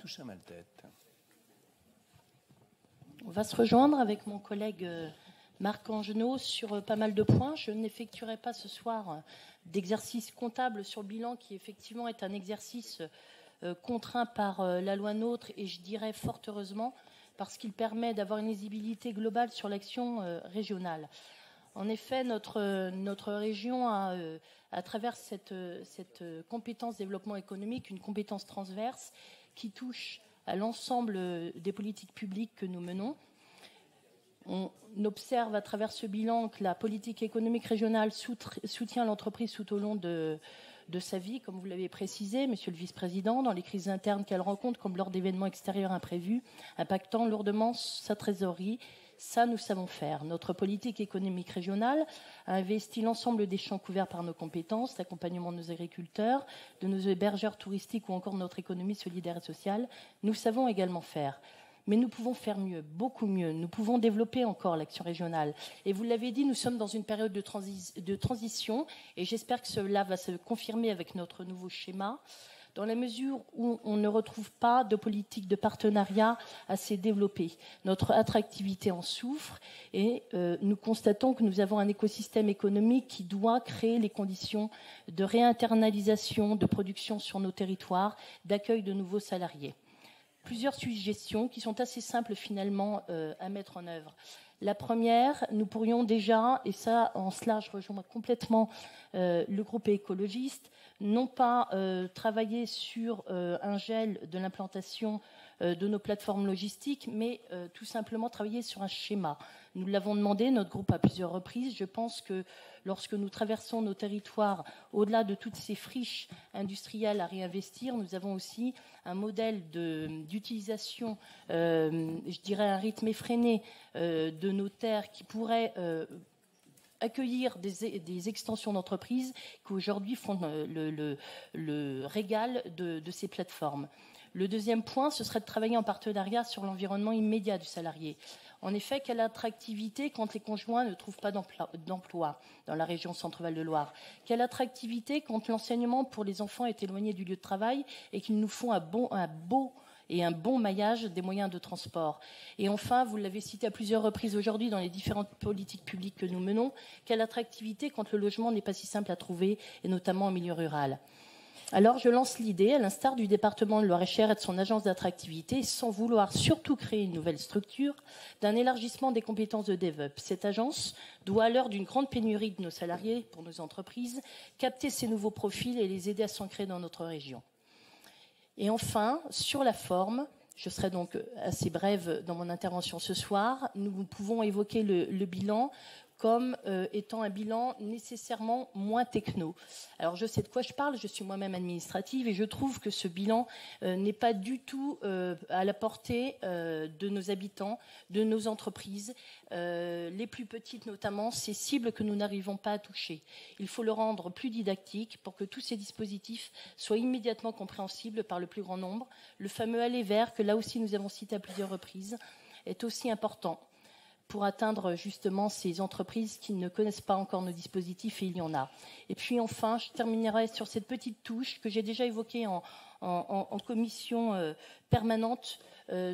Toussaint Maltête. On va se rejoindre avec mon collègue Marc Angenot sur pas mal de points. Je n'effectuerai pas ce soir d'exercice comptable sur le bilan qui effectivement est un exercice contraint par la loi NOTRe et je dirais fort heureusement parce qu'il permet d'avoir une lisibilité globale sur l'action régionale. En effet, notre région a, à travers cette compétence développement économique, une compétence transverse qui touche à l'ensemble des politiques publiques que nous menons. On observe à travers ce bilan que la politique économique régionale soutient l'entreprise tout au long de sa vie, comme vous l'avez précisé, Monsieur le Vice-président, dans les crises internes qu'elle rencontre, comme lors d'événements extérieurs imprévus, impactant lourdement sa trésorerie. Ça, nous savons faire. Notre politique économique régionale a investi l'ensemble des champs couverts par nos compétences, l'accompagnement de nos agriculteurs, de nos hébergeurs touristiques ou encore de notre économie solidaire et sociale. Nous savons également faire. Mais nous pouvons faire mieux, beaucoup mieux. Nous pouvons développer encore l'action régionale. Et vous l'avez dit, nous sommes dans une période de transition et j'espère que cela va se confirmer avec notre nouveau schéma, dans la mesure où on ne retrouve pas de politique de partenariat assez développée. Notre attractivité en souffre et nous constatons que nous avons un écosystème économique qui doit créer les conditions de réinternalisation, de production sur nos territoires, d'accueil de nouveaux salariés. Plusieurs suggestions qui sont assez simples finalement à mettre en œuvre. La première, nous pourrions déjà, et ça en cela je rejoins complètement le groupe écologiste, non pas travailler sur un gel de l'implantation de nos plateformes logistiques, mais tout simplement travailler sur un schéma. Nous l'avons demandé, notre groupe à plusieurs reprises. Je pense que lorsque nous traversons nos territoires, au-delà de toutes ces friches industrielles à réinvestir, nous avons aussi un modèle d'utilisation, je dirais un rythme effréné de nos terres qui pourrait accueillir des extensions d'entreprises qui aujourd'hui font le régal de ces plateformes. Le deuxième point, ce serait de travailler en partenariat sur l'environnement immédiat du salarié. En effet, quelle attractivité quand les conjoints ne trouvent pas d'emploi dans la région Centre-Val de Loire? Quelle attractivité quand l'enseignement pour les enfants est éloigné du lieu de travail et qu'ils nous font un bon maillage des moyens de transport? Et enfin, vous l'avez cité à plusieurs reprises aujourd'hui dans les différentes politiques publiques que nous menons, quelle attractivité quand le logement n'est pas si simple à trouver, et notamment en milieu rural? Alors je lance l'idée, à l'instar du département de Loir-et-Cher et de son agence d'attractivité, sans vouloir surtout créer une nouvelle structure, d'un élargissement des compétences de DevUp. Cette agence doit, à l'heure d'une grande pénurie de nos salariés pour nos entreprises, capter ces nouveaux profils et les aider à s'ancrer dans notre région. Et enfin, sur la forme, je serai donc assez brève dans mon intervention ce soir, nous pouvons évoquer le bilan comme étant un bilan nécessairement moins techno. Alors je sais de quoi je parle, je suis moi-même administrative et je trouve que ce bilan n'est pas du tout à la portée de nos habitants, de nos entreprises, les plus petites notamment, ces cibles que nous n'arrivons pas à toucher. Il faut le rendre plus didactique pour que tous ces dispositifs soient immédiatement compréhensibles par le plus grand nombre. Le fameux aller vers, que là aussi nous avons cité à plusieurs reprises, est aussi important pour atteindre justement ces entreprises qui ne connaissent pas encore nos dispositifs, et il y en a. Et puis enfin, je terminerai sur cette petite touche que j'ai déjà évoquée en commission permanente,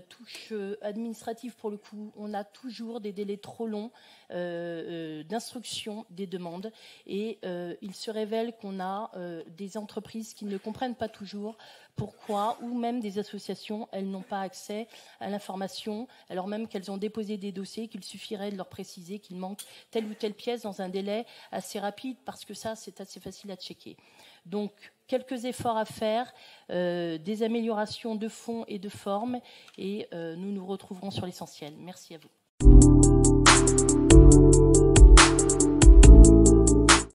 touche administrative pour le coup. On a toujours des délais trop longs d'instruction des demandes et il se révèle qu'on a des entreprises qui ne comprennent pas toujours pourquoi, ou même des associations, elles n'ont pas accès à l'information, alors même qu'elles ont déposé des dossiers, qu'il suffirait de leur préciser qu'il manque telle ou telle pièce dans un délai assez rapide, parce que ça, c'est assez facile à checker. Donc, quelques efforts à faire, des améliorations de fond et de forme, et nous nous retrouverons sur l'essentiel. Merci à vous.